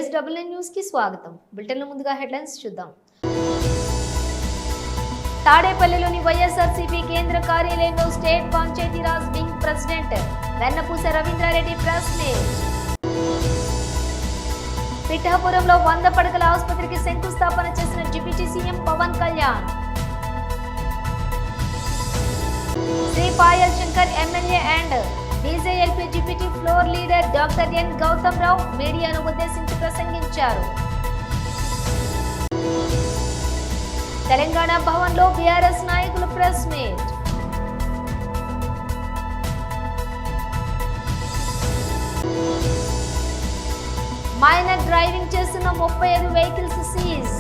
SWN news కి స్వాగతం. Bulletin లో ముందుగా హెడ్లైన్స్ చూద్దాం. తాడేపల్లిలోని వైఎస్ఆర్సీపీ కేంద్ర కార్యాలయంలో స్టేట్ పంచాయతీరాజ్ వింగ్ ప్రెసిడెంట్ వెన్నపూస రవీంద్రారెడ్డి ప్రెస్ మీట్. పిఠాపురంలో 100 పడకల ఆసుపత్రికి శంకుస్థాపన చేసిన deputy CM Pavan Kalyan. Shri Payal Shankar MLA and BJLP deputy floor leader doctor N Gautam Rao మీడియాను ఉద్దేశించి ప్రసంగించారు. తెలంగాణ భవన్లో బీఆర్ఎస్ నాయకులు ప్రెస్ మీట్. మైనర్ డ్రైవింగ్ చేస్తున్న 35 వెహికల్స్ సీజ్.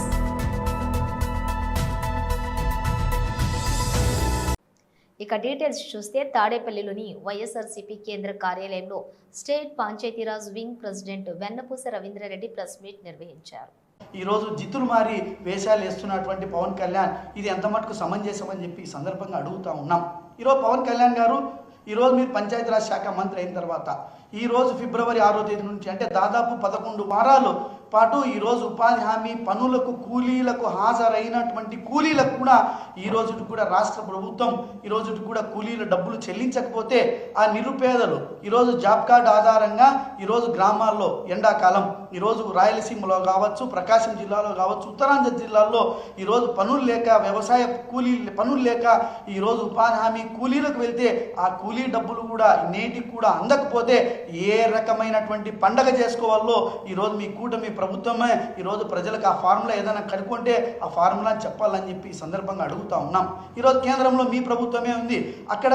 ఇక డీటెయిల్స్ చూస్తే తాడేపల్లిలోని వైఎస్ఆర్సీపీ కేంద్ర కార్యాలయంలో స్టేట్ పంచాయతీరాజ్ వింగ్ ప్రెసిడెంట్ వెన్నపూస రవీంద్రారెడ్డి ప్రెస్ మీట్ నిర్వహించారు. ఈరోజు జిత్తులు మారి వేషాలు వేస్తున్నటువంటి పవన్ కళ్యాణ్ ఇది ఎంత మటుకు సమంజసం అని చెప్పి ఈ సందర్భంగా అడుగుతా ఉన్నాం. ఈరోజు పవన్ కళ్యాణ్ గారు ఈరోజు మీరు పంచాయతీరాజ్ శాఖ మంత్రి అయిన తర్వాత ఈరోజు ఫిబ్రవరి 6వ తేదీ నుంచి అంటే దాదాపు 11 వారాలు పాటు ఈరోజు ఉపాధి హామీ పనులకు కూలీలకు హాజరైనటువంటి కూలీలకు కూడా ఈ రోజు కూడా రాష్ట్ర ప్రభుత్వం ఈ రోజు కూడా కూలీల డబ్బులు చెల్లించకపోతే ఆ నిరుపేదలు ఈరోజు జాబ్ కార్డు ఆధారంగా ఈరోజు గ్రామాల్లో ఎండాకాలం ఈరోజు రాయలసీమలో కావచ్చు, ప్రకాశం జిల్లాలో కావచ్చు, ఉత్తరాంధ్ర జిల్లాల్లో ఈరోజు పనులు లేక వ్యవసాయ పనులు లేక ఈరోజు ఉపాధి హామీ కూలీలకు వెళ్తే ఆ కూలీ డబ్బులు కూడా నేటికి కూడా అందకపోతే ఏ రకమైనటువంటి పండగ చేసుకోవాలో ఈరోజు మీ కూటమి ప్రభుత్వమే ఈరోజు ప్రజలకు ఆ ఫార్ములా ఏదైనా కనుక్కుంటే ఆ ఫార్ములా చెప్పాలని చెప్పి ఈ సందర్భంగా అడుగుతా ఉన్నాం. ఈరోజు కేంద్రంలో మీ ప్రభుత్వమే ఉంది. అక్కడ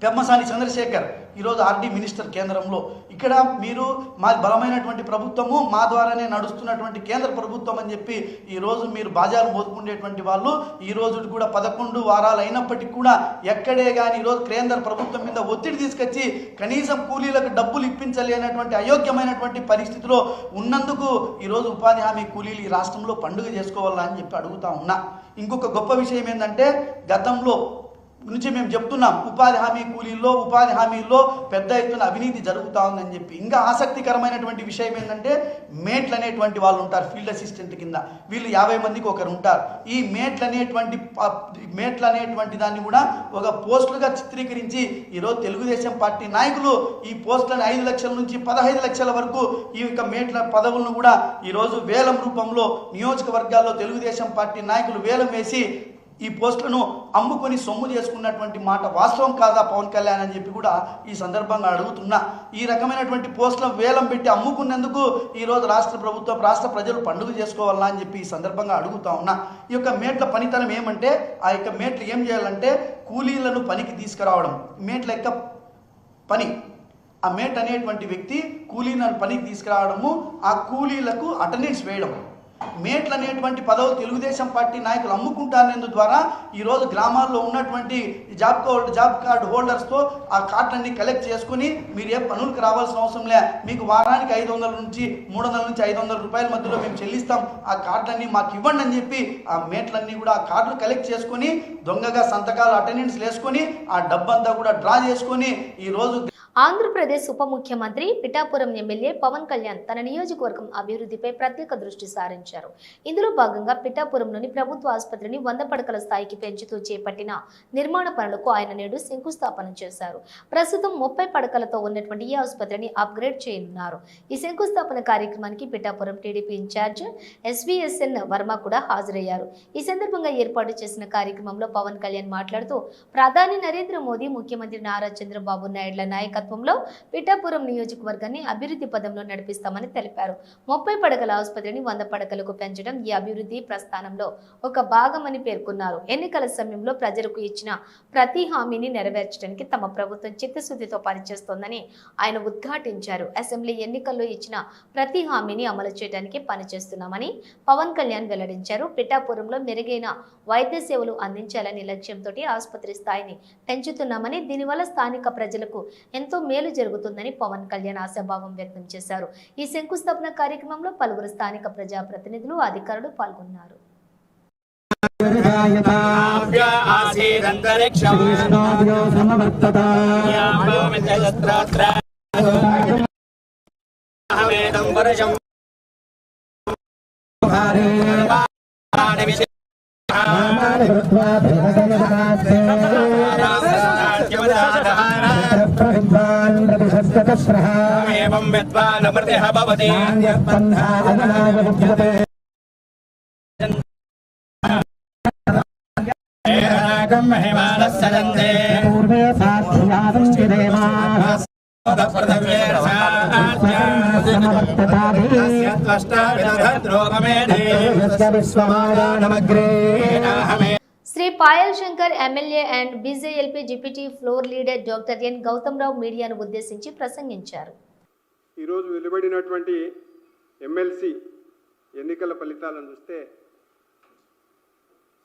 పెమ్మసాని చంద్రశేఖర్ ఈరోజు ఆర్డీ మినిస్టర్ కేంద్రంలో. ఇక్కడ మీరు మా బలమైనటువంటి ప్రభుత్వము మా ద్వారానే నడుస్తున్నటువంటి కేంద్ర ప్రభుత్వం అని చెప్పి ఈరోజు మీరు బాజాలు మోదుకునేటువంటి వాళ్ళు ఈరోజు కూడా 11 వారాలు అయినప్పటికీ కూడా ఎక్కడే కానీ ఈరోజు కేంద్ర ప్రభుత్వం మీద ఒత్తిడి తీసుకొచ్చి కనీసం కూలీలకు డబ్బులు ఇప్పించలేనటువంటి అయోగ్యమైనటువంటి పరిస్థితిలో ఉన్నందుకు ఈరోజు ఉపాధి హామీ కూలీలు ఈ రాష్ట్రంలో పండుగ చేసుకోవాలా అని చెప్పి అడుగుతా ఉన్నా. ఇంకొక గొప్ప విషయం ఏంటంటే గతంలో నుంచి మేము చెప్తున్నాం ఉపాధి హామీల్లో పెద్ద ఎత్తున అవినీతి జరుగుతూ ఉందని చెప్పి. ఇంకా ఆసక్తికరమైనటువంటి విషయం ఏంటంటే మేట్లు అనేటువంటి వాళ్ళు ఉంటారు ఫీల్డ్ అసిస్టెంట్ కింద. వీళ్ళు 50 మందికి ఒకరు ఉంటారు. ఈ మేట్లు అనేటువంటి దాన్ని కూడా ఒక పోస్టులుగా చిత్రీకరించి ఈరోజు తెలుగుదేశం పార్టీ నాయకులు ఈ పోస్టులను 5 లక్షల నుంచి 15 లక్షల వరకు ఈ యొక్క మేట్ల పదవులను కూడా ఈరోజు వేలం రూపంలో నియోజకవర్గాల్లో తెలుగుదేశం పార్టీ నాయకులు వేలం వేసి ఈ పోస్టులను అమ్ముకొని సొమ్ము చేసుకున్నటువంటి మాట వాస్తవం కాదా పవన్ కళ్యాణ్ అని చెప్పి కూడా ఈ సందర్భంగా అడుగుతున్నా. ఈ రకమైనటువంటి పోస్టులను వేలం పెట్టి అమ్ముకున్నందుకు ఈరోజు రాష్ట్ర ప్రజలు పండుగ చేసుకోవాలా అని చెప్పి ఈ సందర్భంగా అడుగుతా ఉన్నా. ఈ యొక్క మేట్ల పనితనం ఏమంటే ఆ యొక్క మేట్లు ఏం చేయాలంటే కూలీలను పనికి తీసుకురావడం. మేట్ల యొక్క పని ఆ మేట్ అనేటువంటి వ్యక్తి కూలీలను పనికి తీసుకురావడము, ఆ కూలీలకు అటెండెన్స్ వేయడం. మేట్లు అనేటువంటి పదవులు తెలుగుదేశం పార్టీ నాయకులు అమ్ముకుంటారనేందు ద్వారా ఈరోజు గ్రామాల్లో ఉన్నటువంటి జాబ్ కార్డు హోల్డర్స్తో ఆ కార్డులన్నీ కలెక్ట్ చేసుకుని మీరు ఏ పనులకు రావాల్సిన అవసరం లే, మీకు వారానికి 500 నుంచి 300 నుంచి 500 రూపాయల మధ్యలో మేము చెల్లిస్తాం, ఆ కార్డులన్నీ మాకు ఇవ్వండి అని చెప్పి ఆ మేట్లన్నీ కూడా ఆ కార్డులు కలెక్ట్ చేసుకొని దొంగగా సంతకాలు అటెండెన్స్ వేసుకొని ఆ డబ్బంతా కూడా డ్రా చేసుకొని ఈరోజు ఆంధ్రప్రదేశ్ ఉప ముఖ్యమంత్రి పిఠాపురం ఎమ్మెల్యే పవన్ కళ్యాణ్ తన నియోజకవర్గం అభివృద్ధిపై ప్రత్యేక దృష్టి సారించారు. ఇందులో భాగంగా పిఠాపురంలోని ప్రభుత్వ ఆసుపత్రిని 100 పడకల స్థాయికి పెంచుతూ చేపట్టిన నిర్మాణ పనులకు ఆయన నేడు శంకుస్థాపన చేశారు. ప్రస్తుతం 30 పడకలతో ఉన్నటువంటి ఈ ఆసుపత్రిని అప్గ్రేడ్ చేయనున్నారు. ఈ శంకుస్థాపన కార్యక్రమానికి Pithapuram TDP incharge SVSN Varma కూడా హాజరయ్యారు. ఈ సందర్భంగా ఏర్పాటు చేసిన కార్యక్రమంలో పవన్ కళ్యాణ్ మాట్లాడుతూ ప్రధాని నరేంద్ర మోదీ, ముఖ్యమంత్రి నారా చంద్రబాబు నాయుడుల నాయకత్వంలో పిఠాపురం నియోజకవర్గాన్ని అభివృద్ధి పదంలో నడిపిస్తామని తెలిపారు. 30 పడకల ఆసుపత్రిని 100 పడకలకు పెంచడం ఈ అభివృద్ధి ప్రస్థానంలో ఒక భాగమని పేర్కొన్నారు. ఎన్నికల సమయంలో ప్రజలకు ఇచ్చిన ప్రతి హామీని నెరవేర్చడానికి తమ ప్రభుత్వం చిత్తశుద్ధితో పనిచేస్తోందని ఆయన ఉద్ఘాటించారు. అసెంబ్లీ ఎన్నికల్లో ఇచ్చిన ప్రతి హామీని అమలు చేయడానికి పనిచేస్తున్నామని పవన్ కళ్యాణ్ వెల్లడించారు. పిఠాపురంలో మెరుగైన వైద్య సేవలు అందించాలని లక్ష్యంతో ఆసుపత్రి స్థాయిని పెంచుతున్నామని, దీనివల్ల స్థానిక ప్రజలకు ఎంతో మేలు జరుగుతుందని పవన్ కళ్యాణ్ ఆశాభావం వ్యక్తం చేశారు. ఈ శంకుస్థాపన కార్యక్రమంలో పలువురు స్థానిక ప్రజాప్రతినిధులు, అధికారులు పాల్గొన్నారు. వేదం వర్షం ఏవం విద్వాన్ అమృతః భవతి మహిమానస్య దంతే పూర్వే సాక్షియాదంతి దేవాః Shri Payal Shankar MLA and BJLP deputy floor leader doctor ఎన్ గౌతమ్రావు మీడియాను ఉద్దేశించి ప్రసంగించారు. ఈరోజు వెలువడినటువంటి ఎమ్మెల్సీ ఎన్నికల ఫలితాలను చూస్తే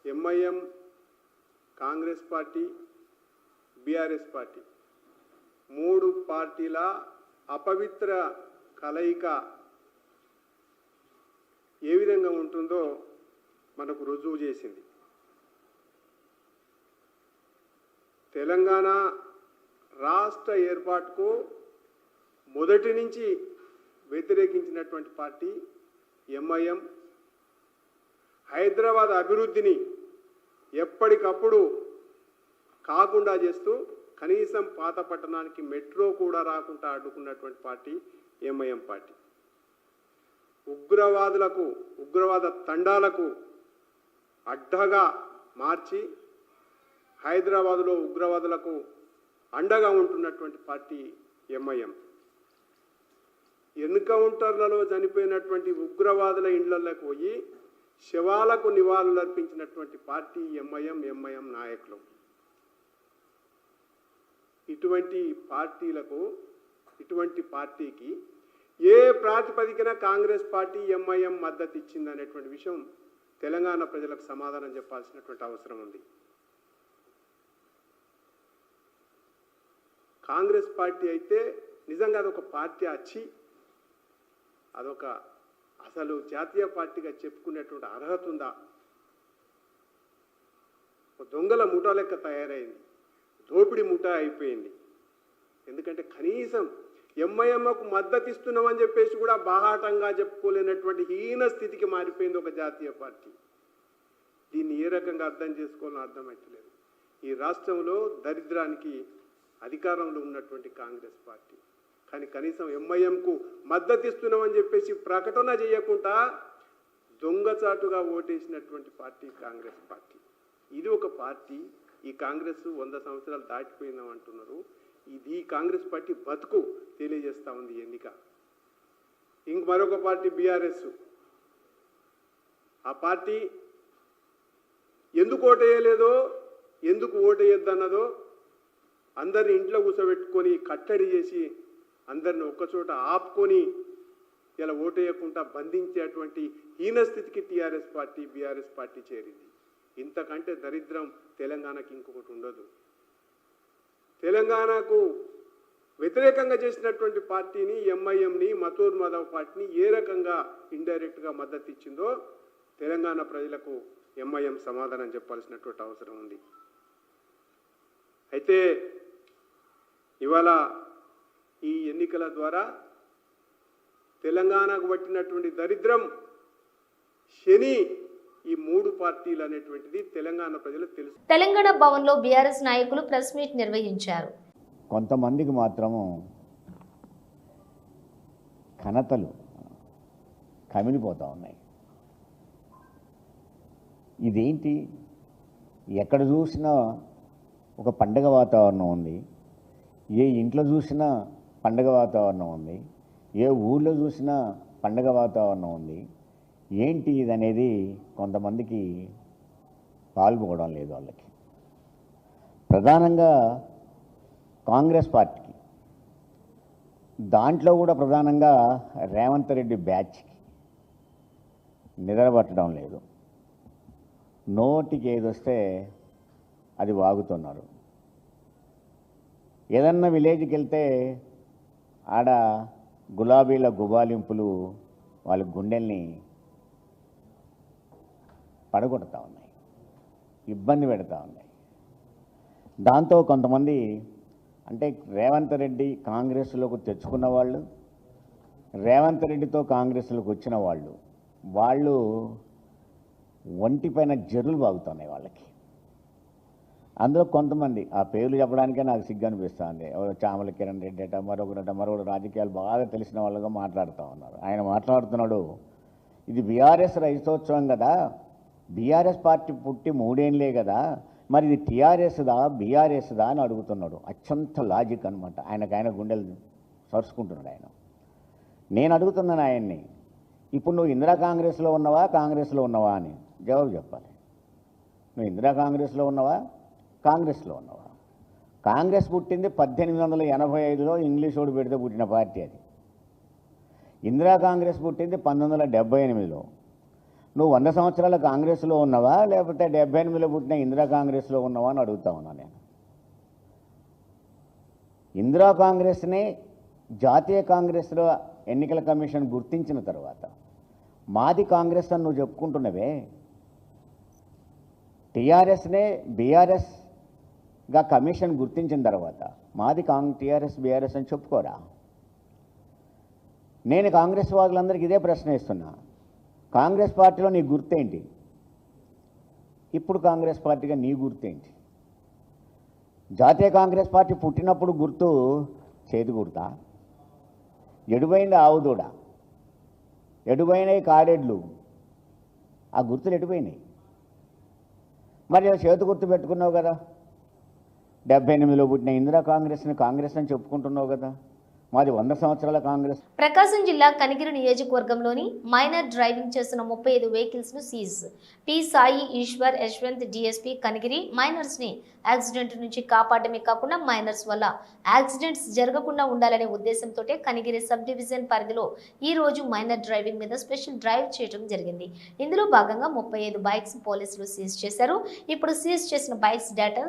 MIM, Congress party, BRS party 3 పార్టీల అపవిత్ర కలయిక ఏ విధంగా ఉంటుందో మనకు రుజువు చేసింది. తెలంగాణ రాష్ట్ర ఏర్పాటుకు మొదటి నుంచి వ్యతిరేకించినటువంటి పార్టీ ఎంఐఎం. హైదరాబాద్ అభివృద్ధిని ఎప్పటికప్పుడు కాకుండా చేస్తూ కనీసం పాత పట్టణానికి మెట్రో కూడా రాకుండా అడ్డుకున్నటువంటి పార్టీ ఎంఐఎం పార్టీ. ఉగ్రవాద తండాలకు అడ్డగా మార్చి హైదరాబాదులో ఉగ్రవాదులకు అండగా ఉంటున్నటువంటి పార్టీ ఎంఐఎం. ఎన్కౌంటర్లలో చనిపోయినటువంటి ఉగ్రవాదుల ఇండ్లలోకి పోయి శవాలకు నివాళులర్పించినటువంటి పార్టీ ఎంఐఎం నాయకులు. ఇటువంటి పార్టీకి ఏ ప్రాతిపదికన కాంగ్రెస్ పార్టీ ఎంఐఎం మద్దతు ఇచ్చిందనేటువంటి విషయం తెలంగాణ ప్రజలకు సమాధానం చెప్పాల్సినటువంటి అవసరం ఉంది. కాంగ్రెస్ పార్టీ అయితే నిజంగా అదొక పార్టీ అసలు జాతీయ పార్టీగా చెప్పుకునేటువంటి అర్హత ఉందా? దొంగల ముఠా లెక్క తయారైంది, దోపిడీ ముఠా అయిపోయింది. ఎందుకంటే కనీసం ఎంఐఎంకు మద్దతు ఇస్తున్నామని చెప్పేసి కూడా బాహాటంగా చెప్పుకోలేనటువంటి హీన స్థితికి మారిపోయింది ఒక జాతీయ పార్టీ. దీన్ని ఏ రకంగా అర్థం చేసుకోవాలో అర్థమవుతలేదు. ఈ రాష్ట్రంలో దరిద్రానికి అధికారంలో ఉన్నటువంటి కాంగ్రెస్ పార్టీ కానీ కనీసం ఎంఐఎంకు మద్దతు ఇస్తున్నామని చెప్పేసి ప్రకటన చేయకుండా దొంగచాటుగా ఓటేసినటువంటి పార్టీ కాంగ్రెస్ పార్టీ. ఇది ఒక పార్టీ. ఈ కాంగ్రెస్ 100 సంవత్సరాలు దాటిపోయిందాం అంటున్నారు. ఈ కాంగ్రెస్ పార్టీ బతుకు తెలియజేస్తూ ఉంది ఎన్నిక. మరొక పార్టీ బీఆర్ఎస్. ఆ పార్టీ ఎందుకు ఓటేయలేదో, ఎందుకు ఓటేయొద్దన్నదో అందరిని ఇంట్లో కూర్చోబెట్టుకొని కట్టడి చేసి అందరిని ఒక్కచోట ఆపుకొని ఇలా ఓటేయకుండా బంధించేటువంటి హీనస్థితికి టీఆర్ఎస్ పార్టీ, బీఆర్ఎస్ పార్టీ చేరింది. ఇంతకంటే దరిద్రం తెలంగాణకి ఇంకొకటి ఉండదు. తెలంగాణకు వ్యతిరేకంగా చేసినటువంటి పార్టీని, ఎంఐఎంని, మతూర్ మాధవ్ పార్టీని ఏ రకంగా ఇండైరెక్ట్గా మద్దతు ఇచ్చిందో తెలంగాణ ప్రజలకు ఎంఐఎం సమాధానం చెప్పాల్సినటువంటి అవసరం ఉంది. అయితే ఇవాళ ఈ ఎన్నికల ద్వారా తెలంగాణకు పట్టినటువంటి దరిద్రం, శని ఈ 3 పార్టీలు అనేటువంటిది తెలంగాణ ప్రజలకు తెలుసు. తెలంగాణ భవన్లో బీఆర్ఎస్ నాయకులు ప్రెస్ మీట్ నిర్వహించారు. కొంతమందికి మాత్రము ఘనతలు కమిలిపోతూ ఉన్నాయి. ఇదేంటి? ఎక్కడ చూసినా ఒక పండగ వాతావరణం ఉంది. ఏ ఇంట్లో చూసినా పండగ వాతావరణం ఉంది. ఏ ఊళ్ళో చూసినా పండగ వాతావరణం ఉంది. ఏంటి ఇది అనేది కొంతమందికి పాల్గొనడం లేదు. వాళ్ళకి ప్రధానంగా కాంగ్రెస్ పార్టీకి, దాంట్లో కూడా ప్రధానంగా రేవంత్ రెడ్డి బ్యాచ్కి నిద్రపట్టడం లేదు. నోటికి ఏదొస్తే అది వాగుతున్నారు. ఏదన్నా విలేజ్కి వెళ్తే ఆడ గులాబీల గుబాలింపులు వాళ్ళ గుండెల్ని పడగొడతా ఉన్నాయి, ఇబ్బంది పెడతా ఉన్నాయి. దాంతో కొంతమంది అంటే రేవంత్ రెడ్డి కాంగ్రెస్లోకి తెచ్చుకున్న వాళ్ళు, రేవంత్ రెడ్డితో కాంగ్రెస్లోకి వచ్చిన వాళ్ళు ఒంటిపైన జర్రులు బాగుతున్నాయి వాళ్ళకి. అందులో కొంతమంది ఆ పేర్లు చెప్పడానికే నాకు సిగ్గు అనిపిస్తుంది. ఎవరో చామల కిరణ్ రెడ్డి అట, మరొకరు రాజకీయాలు బాగా తెలిసిన వాళ్ళుగా మాట్లాడుతూ ఉన్నారు. ఆయన మాట్లాడుతున్నాడు, ఇది బీఆర్ఎస్ రైతోత్సవం కదా, బీఆర్ఎస్ పార్టీ పుట్టి 3 ఏళ్ళే కదా, మరి ఇది టీఆర్ఎస్దా బీఆర్ఎస్దా అని అడుగుతున్నాడు. అత్యంత లాజిక్ అనమాట. ఆయన గుండెలు సరుచుకుంటున్నాడు ఆయన. నేను అడుగుతున్నాను ఆయన్ని, ఇప్పుడు నువ్వు ఇందిరా కాంగ్రెస్లో ఉన్నావా కాంగ్రెస్లో ఉన్నావా అని జవాబు చెప్పాలి. నువ్వు ఇందిరా కాంగ్రెస్లో ఉన్నావా కాంగ్రెస్లో ఉన్నావా? కాంగ్రెస్ పుట్టింది 1885లో ఇంగ్లీషోడు పెడితే పుట్టిన పార్టీ అది. ఇందిరా కాంగ్రెస్ పుట్టింది 1978లో. నువ్వు 100 సంవత్సరాల కాంగ్రెస్లో ఉన్నావా లేకపోతే 78లో పుట్టిన ఇందిరా కాంగ్రెస్లో ఉన్నావా అని అడుగుతా ఉన్నాను నేను. ఇందిరా కాంగ్రెస్ని జాతీయ కాంగ్రెస్లో ఎన్నికల కమిషన్ గుర్తించిన తర్వాత మాది కాంగ్రెస్ అని నువ్వు చెప్పుకుంటున్నవే, టీఆర్ఎస్నే బీఆర్ఎస్గా కమిషన్ గుర్తించిన తర్వాత మాది టీఆర్ఎస్ బీఆర్ఎస్ అని చెప్పుకోరా? నేను కాంగ్రెస్ వాళ్ళందరికీ ఇదే ప్రశ్న ఇస్తున్నా. కాంగ్రెస్ పార్టీలో నీ గుర్తేంటి? ఇప్పుడు కాంగ్రెస్ పార్టీగా నీ గుర్తేంటి? జాతీయ కాంగ్రెస్ పార్టీ పుట్టినప్పుడు గుర్తు చేతి గుర్తా? ఎడుపోయింది ఆవుదూడ, ఎడుపోయినాయి కాడెడ్లు, ఆ గుర్తులు ఎడిపోయినాయి. మరి చేతి గుర్తు పెట్టుకున్నావు కదా, 78లో పుట్టిన ఇందిరా కాంగ్రెస్ని కాంగ్రెస్ అని చెప్పుకుంటున్నావు కదా, మాది 100 సంవత్సరాల కాంగ్రెస్. ప్రకాశం జిల్లా కనిగిరి నియోజకవర్గంలోని మైనర్ డ్రైవింగ్ చేస్తున్న 35 వెహికల్స్ ను seize. P Sai Eshwar Yashwant DSP Kanigiri miners ని యాక్సిడెంట్ నుంచి కాపాడమే కాకుండా మైనర్స్ వల్ల యాక్సిడెంట్స్ జరగకుండా ఉండాలనే ఉద్దేశంతో కనిగిరి సబ్ డివిజన్ పరిధిలో ఈ రోజు మైనర్ డ్రైవింగ్ మీద స్పెషల్ డ్రైవ్ చేయడం జరిగింది. ఇందులో భాగంగా 35 బైక్స్ పోలీసులు సీజ్ చేశారు. ఇప్పుడు సీజ్ చేసిన బైక్స్ డేటా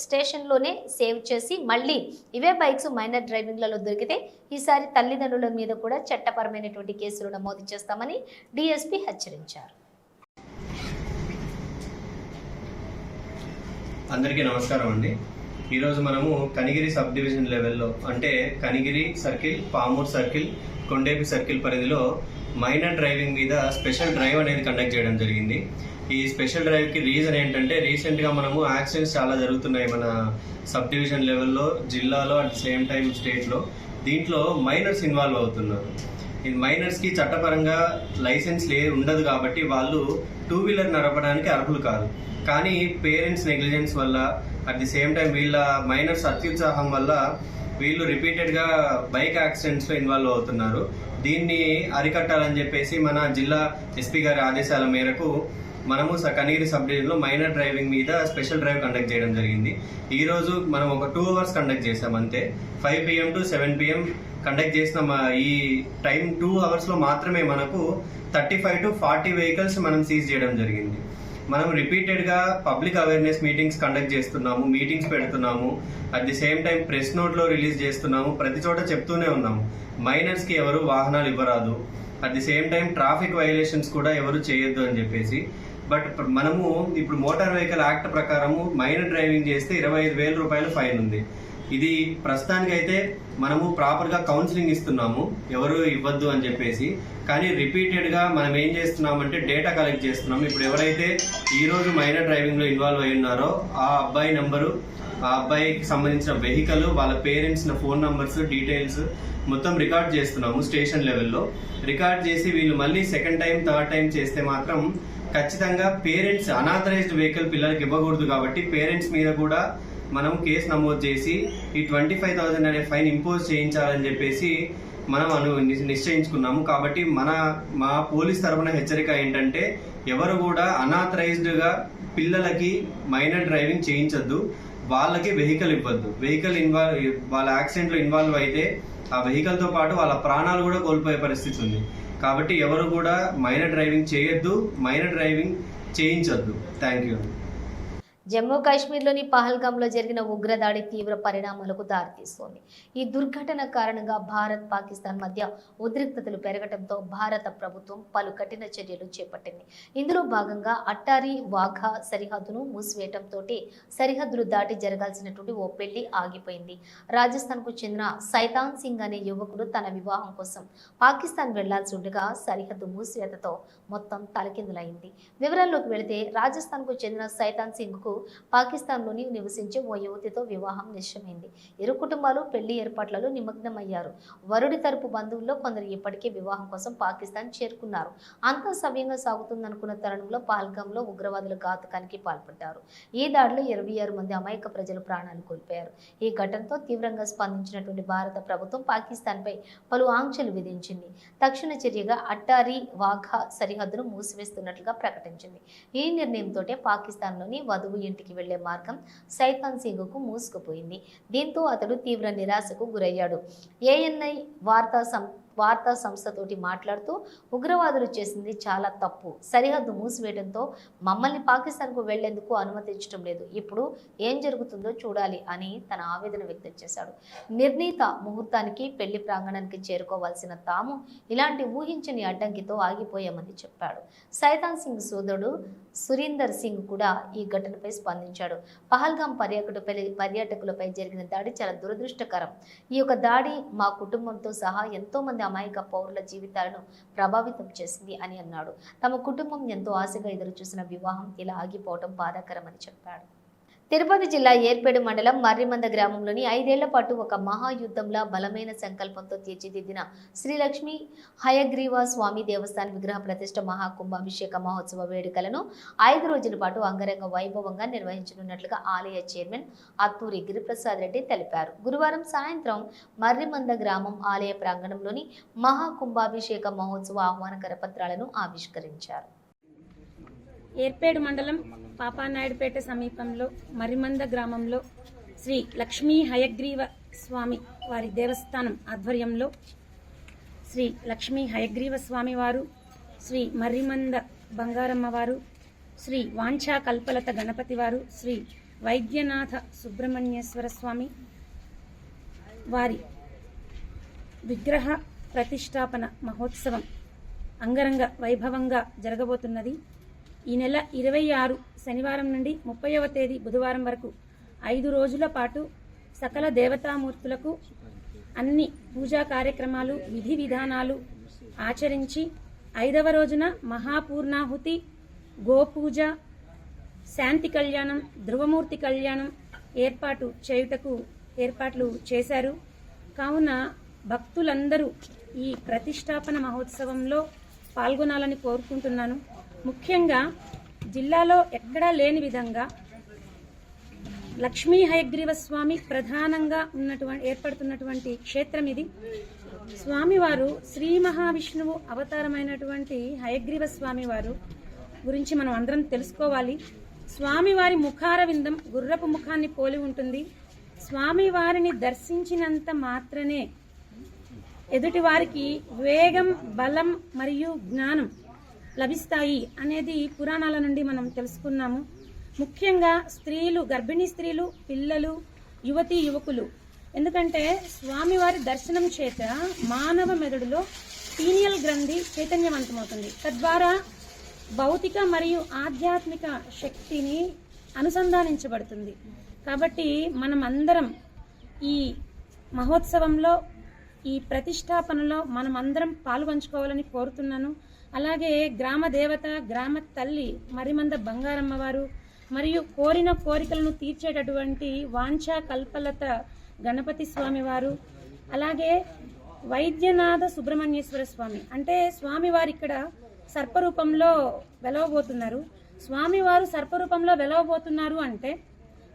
స్టేషన్లోనే సేవ్ చేసి మళ్ళీ ఇవే బైక్స్ మైనర్ డ్రైవింగ్లలో దొరికితే ఈసారి తల్లిదండ్రుల మీద కూడా చట్టపరమైనటువంటి కేసులు నమోదు చేస్తామని డీఎస్పీ హెచ్చరించారు. అందరికీ నమస్కారం అండి. ఈరోజు మనము కనిగిరి సబ్ డివిజన్ లెవెల్లో అంటే Kanigiri circle, Pamur circle, Kondepi circle పరిధిలో మైనర్ డ్రైవింగ్ మీద స్పెషల్ డ్రైవ్ అనేది కండక్ట్ చేయడం జరిగింది. ఈ స్పెషల్ డ్రైవ్కి రీజన్ ఏంటంటే రీసెంట్గా మనము యాక్సిడెంట్స్ చాలా జరుగుతున్నాయి మన సబ్ డివిజన్ లెవెల్లో, జిల్లాలో, అట్ సేమ్ టైం స్టేట్లో. దీంట్లో మైనర్స్ ఇన్వాల్వ్ అవుతున్నారు. ఈ మైనర్స్కి చట్టపరంగా లైసెన్స్ ఉండదు కాబట్టి వాళ్ళు 2 వీలర్ నడపడానికి అర్హులు కాదు. కానీ పేరెంట్స్ నెగ్లిజెన్స్ వల్ల, అట్ ది సేమ్ టైం వీళ్ళ మైనర్స్ అత్యుత్సాహం వల్ల వీళ్ళు రిపీటెడ్గా బైక్ యాక్సిడెంట్స్లో ఇన్వాల్వ్ అవుతున్నారు. దీన్ని అరికట్టాలని చెప్పేసి మన జిల్లా ఎస్పీ గారి ఆదేశాల మేరకు మనము కనిగిరి సబ్ డివిజన్లో మైనర్ డ్రైవింగ్ మీద స్పెషల్ డ్రైవ్ కండక్ట్ చేయడం జరిగింది. ఈరోజు మనం ఒక 2 అవర్స్ కండక్ట్ చేసాం అంతే. 5 PM to 7 PM కండక్ట్ చేసిన ఈ టైం 2 అవర్స్లో మాత్రమే మనకు 35 to 40 వెహికల్స్ మనం సీజ్ చేయడం జరిగింది. మనం రిపీటెడ్గా పబ్లిక్ అవేర్నెస్ మీటింగ్స్ కండక్ట్ చేస్తున్నాము, మీటింగ్స్ పెడుతున్నాము, at the same time press నోట్లో రిలీజ్ చేస్తున్నాము, ప్రతి చోట చెప్తూనే ఉన్నాము మైనర్స్కి ఎవరు వాహనాలు ఇవ్వరాదు, at the same time traffic violations కూడా ఎవరు చేయొద్దు అని చెప్పేసి. బట్ మనము ఇప్పుడు మోటార్ వెహికల్ యాక్ట్ ప్రకారము మైనర్ డ్రైవింగ్ చేస్తే 25,000 రూపాయలు ఫైన్ ఉంది. ఇది ప్రస్తుతానికైతే మనము ప్రాపర్గా కౌన్సిలింగ్ ఇస్తున్నాము ఎవరు ఇవ్వద్దు అని చెప్పేసి. కానీ రిపీటెడ్గా మనం ఏం చేస్తున్నామంటే డేటా కలెక్ట్ చేస్తున్నాము. ఇప్పుడు ఎవరైతే ఈరోజు మైనర్ డ్రైవింగ్లో ఇన్వాల్వ్ అయి ఉన్నారో ఆ అబ్బాయి నెంబరు, ఆ అబ్బాయికి సంబంధించిన వెహికల్, వాళ్ళ పేరెంట్స్ ఫోన్ నంబర్స్, డీటెయిల్స్ మొత్తం రికార్డ్ చేస్తున్నాము స్టేషన్ లెవెల్లో. రికార్డ్ చేసి వీళ్ళు మళ్ళీ సెకండ్ టైం, థర్డ్ టైం చేస్తే మాత్రం ఖచ్చితంగా పేరెంట్స్ అనాథరైజ్డ్ వెహికల్ పిల్లలకి ఇవ్వకూడదు కాబట్టి పేరెంట్స్ మీద కూడా మనం కేసు నమోదు చేసి ఈ 25,000 అనే ఫైన్ ఇంపోజ్ చేయించాలని చెప్పేసి మనం నిశ్చయించుకున్నాము. కాబట్టి మా పోలీస్ తరఫున హెచ్చరిక ఏంటంటే ఎవరు కూడా అనాథరైజ్డ్గా పిల్లలకి మైనర్ డ్రైవింగ్ చేయించొద్దు, వాళ్ళకి వెహికల్ ఇవ్వద్దు. వెహికల్ వాళ్ళ యాక్సిడెంట్లో ఇన్వాల్వ్ అయితే ఆ వెహికల్తో పాటు వాళ్ళ ప్రాణాలు కూడా కోల్పోయే పరిస్థితి ఉంది. కాబట్టి ఎవరు కూడా మైనర్ డ్రైవింగ్ చేయొద్దు, మైనర్ డ్రైవింగ్ చేయించొద్దు. Thank you. జమ్మూ కాశ్మీర్లోని పహల్గాంలో జరిగిన ఉగ్రదాడి తీవ్ర పరిణామాలకు దారితీస్తోంది. ఈ దుర్ఘటన కారణంగా భారత్ పాకిస్తాన్ మధ్య ఉద్రిక్తతలు పెరగడంతో భారత ప్రభుత్వం పలు కఠిన చర్యలు చేపట్టింది. ఇందులో భాగంగా అట్టారీ వాఘా సరిహద్దును మూసివేయడంతో సరిహద్దులు దాటి జరగాల్సినటువంటి ఓ పెళ్లి ఆగిపోయింది. రాజస్థాన్కు చెందిన సైతాన్ సింగ్ అనే యువకుడు తన వివాహం కోసం పాకిస్తాన్ వెళ్లాల్సి ఉండగా సరిహద్దు మూసివేతతో మొత్తం తలకిందులైంది. వివరాల్లోకి వెళితే రాజస్థాన్కు చెందిన సైతాన్ సింగ్కు పాకిస్తాన్లోని నివసించే ఓ యువతితో వివాహం నిశ్చయమైంది. ఇరు కుటుంబాలు పెళ్లి ఏర్పాట్లలో నిమగ్నమయ్యారు. వరుడి తరపు బంధువుల్లో కొందరు ఇప్పటికే వివాహం కోసం పాకిస్తాన్ చేరుకున్నారు. అంతా సవ్యంగా సాగుతుందనుకున్న తరుణంలో పహల్గాంలో ఉగ్రవాదుల ఘాతుకానికి పాల్పడ్డారు. ఈ దాడిలో 26 మంది అమాయక ప్రజలు ప్రాణాలు కోల్పోయారు. ఈ ఘటనతో తీవ్రంగా స్పందించినటువంటి భారత ప్రభుత్వం పాకిస్తాన్పై పలు ఆంక్షలు విధించింది. తక్షణ చర్యగా అట్టారీ వాఘా సరిహద్దును మూసివేస్తున్నట్లుగా ప్రకటించింది. ఈ నిర్ణయంతో పాకిస్తాన్లోని వధువు ఇంటికి వెళ్లే మార్గం సైతాన్ సింగ్కు మూసుకుపోయింది. దీంతో అతడు తీవ్ర నిరాశకు గురయ్యాడు. ఏఎన్ఐ వార్తా సంస్థతోటి మాట్లాడుతూ ఉగ్రవాదులు చేసింది చాలా తప్పు. సరిహద్దు మూసివేయడంతో మమ్మల్ని పాకిస్తాన్కు వెళ్లేందుకు అనుమతించడం లేదు. ఇప్పుడు ఏం జరుగుతుందో చూడాలి అని తన ఆవేదన వ్యక్తం చేశాడు. నిర్ణీత ముహూర్తానికి పెళ్లి ప్రాంగణానికి చేరుకోవాల్సిన తాము ఇలాంటి ఊహించని అడ్డంకితో ఆగిపోయామని చెప్పాడు. సైతాన్ సింగ్ సోదరుడు సురీందర్ సింగ్ కూడా ఈ ఘటనపై స్పందించాడు. పహల్గాం పర్యాటకులపై జరిగిన దాడి చాలా దురదృష్టకరం. ఈ యొక్క దాడి మా కుటుంబంతో సహా ఎంతో మంది అమాయక పౌరుల జీవితాలను ప్రభావితం చేసింది అని అన్నాడు. తమ కుటుంబం ఎంతో ఆశగా ఎదురు చూసిన వివాహం ఇలా ఆగిపోవడం బాధాకరమని చెప్పాడు. తిరుపతి జిల్లా ఏర్పేడు మండలం మర్రిమంద గ్రామంలోని 5 ఏళ్ల పాటు ఒక మహాయుద్ధంలా బలమైన సంకల్పంతో తీర్చిదిద్దిన శ్రీ లక్ష్మీ హయగ్రీవ స్వామి దేవస్థాన విగ్రహ ప్రతిష్ఠ మహాకుంభాభిషేక మహోత్సవ వేడుకలను 5 రోజుల పాటు అంగరంగ వైభవంగా నిర్వహించనున్నట్లుగా ఆలయ చైర్మన్ అత్తూరి గిరిప్రసాద్ రెడ్డి తెలిపారు. గురువారం సాయంత్రం మర్రిమంద గ్రామం ఆలయ ప్రాంగణంలోని మహాకుంభాభిషేక మహోత్సవ ఆహ్వాన కరపత్రాలను ఆవిష్కరించారు. ఏర్పేడు మండలం పాపానాయుడుపేట సమీపంలో మరిమంద గ్రామంలో శ్రీ లక్ష్మీ హయగ్రీవ స్వామి వారి దేవస్థానం ఆధ్వర్యంలో శ్రీ లక్ష్మీ హయగ్రీవ స్వామి వారు, శ్రీ మర్రిమంద బంగారమ్మ వారు, శ్రీ వాంఛా కల్పలత గణపతి వారు, శ్రీ వైద్యనాథ సుబ్రహ్మణ్యేశ్వర స్వామి వారి విగ్రహ ప్రతిష్టాపన మహోత్సవం అంగరంగ వైభవంగా జరగబోతున్నది. ఈ నెల 26 శనివారం నుండి 30వ తేదీ బుధవారం వరకు 5 రోజుల పాటు సకల దేవతామూర్తులకు అన్ని పూజా కార్యక్రమాలు విధి విధానాలు ఆచరించి 5వ రోజున మహాపూర్ణాహుతి, గోపూజ, శాంతి కళ్యాణం, ధ్రువమూర్తి కళ్యాణం ఏర్పాట్లు చేశారు. కావున భక్తులందరూ ఈ ప్రతిష్టాపన మహోత్సవంలో పాల్గొనాలని కోరుకుంటున్నాను. ముఖ్యంగా జిల్లాలో ఎక్కడా లేని విధంగా లక్ష్మీ హయగ్రీవ స్వామి ప్రధానంగా ఏర్పడుతున్నటువంటి క్షేత్రం ఇది. స్వామివారు శ్రీ మహావిష్ణువు అవతారమైనటువంటి హయగ్రీవ స్వామివారు గురించి మనం అందరం తెలుసుకోవాలి. స్వామివారి ముఖారవిందం గుర్రపు ముఖాన్ని పోలి ఉంటుంది. స్వామివారిని దర్శించినంత మాత్రమే ఎదుటి వారికి వేగం, బలం మరియు జ్ఞానం లభిస్తాయి అనేది పురాణాల నుండి మనం తెలుసుకున్నాము. ముఖ్యంగా స్త్రీలు, గర్భిణీ స్త్రీలు, పిల్లలు, యువతీ యువకులు, ఎందుకంటే స్వామివారి దర్శనం చేత మానవ మెదడులో పీనియల్ గ్రంథి చైతన్యవంతమవుతుంది. తద్వారా భౌతిక మరియు ఆధ్యాత్మిక శక్తిని అనుసంధానించబడుతుంది. కాబట్టి మనం అందరం ఈ మహోత్సవంలో, ఈ ప్రతిష్టాపనలో మనం అందరం పాల్పంచుకోవాలని కోరుతున్నాను. అలాగే గ్రామ దేవత, గ్రామ తల్లి మరిమంద బంగారమ్మ వారు మరియు కోరిన కోరికలను తీర్చేటటువంటి వాంఛా కల్పలత గణపతి స్వామి వారు, అలాగే వైద్యనాథ సుబ్రహ్మణ్యేశ్వర స్వామి, అంటే స్వామివారు ఇక్కడ సర్పరూపంలో వెలవబోతున్నారు. స్వామివారు సర్పరూపంలో వెలవబోతున్నారు అంటే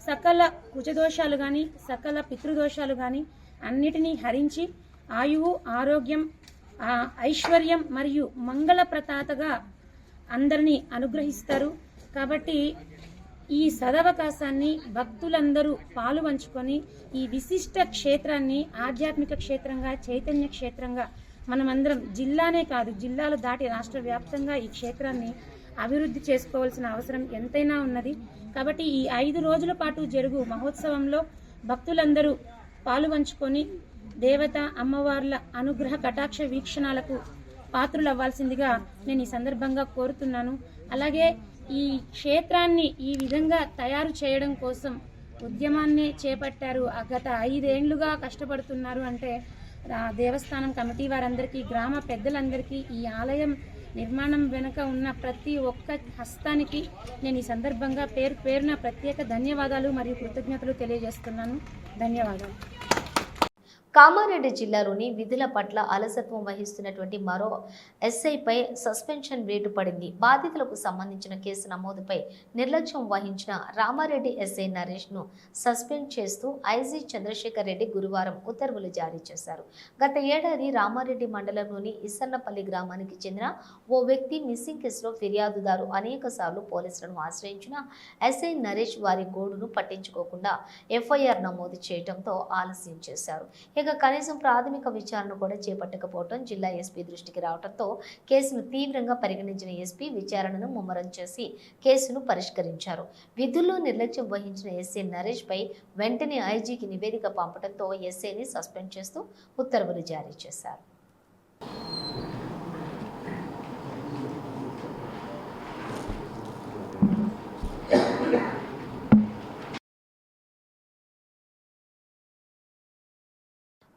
సకల కుజదోషాలు కానీ, సకల పితృదోషాలు కానీ అన్నిటినీ హరించి ఆయువు, ఆరోగ్యం, ఐశ్వర్యం మరియు మంగళప్రదాతగా అందరినీ అనుగ్రహిస్తారు. కాబట్టి ఈ సదవకాశాన్ని భక్తులందరూ పాలు పంచుకొని ఈ విశిష్ట క్షేత్రాన్ని ఆధ్యాత్మిక క్షేత్రంగా, చైతన్య క్షేత్రంగా మనమందరం, జిల్లానే కాదు జిల్లాలు దాటి రాష్ట్ర వ్యాప్తంగా ఈ క్షేత్రాన్ని అభివృద్ధి చేసుకోవాల్సిన అవసరం ఎంతైనా ఉన్నది. కాబట్టి ఈ 5 రోజుల పాటు జరుగు మహోత్సవంలో భక్తులందరూ పాలుపంచుకొని దేవత అమ్మవార్ల అనుగ్రహ కటాక్ష వీక్షణాలకు పాత్రులవ్వాల్సిందిగా నేను ఈ సందర్భంగా కోరుతున్నాను. అలాగే ఈ క్షేత్రాన్ని ఈ విధంగా తయారు చేయడం కోసం ఉద్యమాన్ని చేపట్టారు. గత 5 ఏళ్లుగా కష్టపడుతున్నారు అంటే దేవస్థానం కమిటీ వారందరికీ, గ్రామ పెద్దలందరికీ, ఈ ఆలయం నిర్మాణం వెనుక ఉన్న ప్రతి ఒక్క హస్తానికి నేను ఈ సందర్భంగా పేరున ప్రత్యేక ధన్యవాదాలు మరియు కృతజ్ఞతలు తెలియజేస్తున్నాను. ధన్యవాదాలు. కామారెడ్డి జిల్లాలోని విధుల పట్ల అలసత్వం వహిస్తున్నటువంటి మరో ఎస్ఐపై సస్పెన్షన్ వేటు పడింది. బాధితులకు సంబంధించిన కేసు నమోదుపై నిర్లక్ష్యం వహించిన రామారెడ్డి ఎస్ఐ నరేష్ను సస్పెండ్ చేస్తూ ఐజీ చంద్రశేఖర్ రెడ్డి గురువారం ఉత్తర్వులు జారీ చేశారు. గత ఏడాది రామారెడ్డి మండలంలోని ఇసన్నపల్లి గ్రామానికి చెందిన ఓ వ్యక్తి మిస్సింగ్ కేసులో ఫిర్యాదుదారు అనేకసార్లు పోలీసులను ఆశ్రయించిన ఎస్ఐ నరేష్ వారి గోడును పట్టించుకోకుండా ఎఫ్ఐఆర్ నమోదు చేయడంతో ఆలస్యం చేశారు. ఇక కనీసం ప్రాథమిక విచారణ కూడా చేపట్టకపోవడం జిల్లా ఎస్పీ దృష్టికి రావడంతో కేసును తీవ్రంగా పరిగణించిన ఎస్పీ విచారణను ముమ్మరం చేసి కేసును పరిష్కరించారు. విధుల్లో నిర్లక్ష్యం వహించిన ఎస్ఐ నరేష్ పై వెంటనే ఐజీకి నివేదిక పంపడంతో ఎస్ఐని సస్పెండ్ చేస్తూ ఉత్తర్వులు జారీ చేశారు.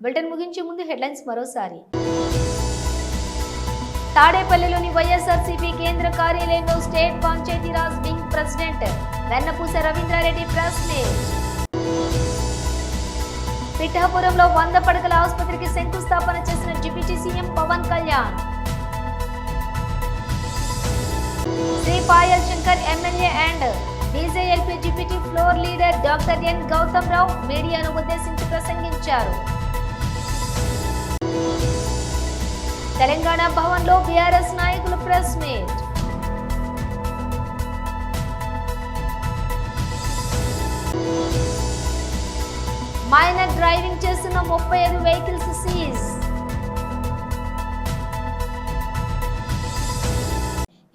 బులెటిన్ ముగించే ముందు హెడ్లైన్స్ మరోసారి. తాడేపల్లిలోని వైఎస్ఆర్సీపీ కేంద్ర కార్యాలయంలో స్టేట్ పంచాయతీరాజ్ వింగ్ ప్రెసిడెంట్ వెన్నపూస రవీంద్రారెడ్డి ప్రెస్ మీట్. పిఠాపురంలో 100 పడకల ఆసుపత్రికి శంకుస్థాపన చేసిన deputy CM Pavan Kalyan. Shri Payal Shankar MLA and BJLP deputy floor leader doctor N Gautam Rao మీడియాను ఉద్దేశించి ప్రసంగించారు. తెలంగాణ భవన్లో బీఆర్ఎస్ నాయకులు ప్రెస్ మీట్. మైనర్ డ్రైవింగ్ చేస్తున్న 35 వెహికల్స్ సీజ్.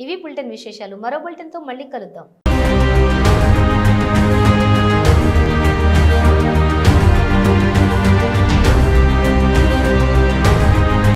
ఇవి బులెటిన్ విశేషాలు. మరో బులెటిన్తో మళ్ళీ కలుద్దాం.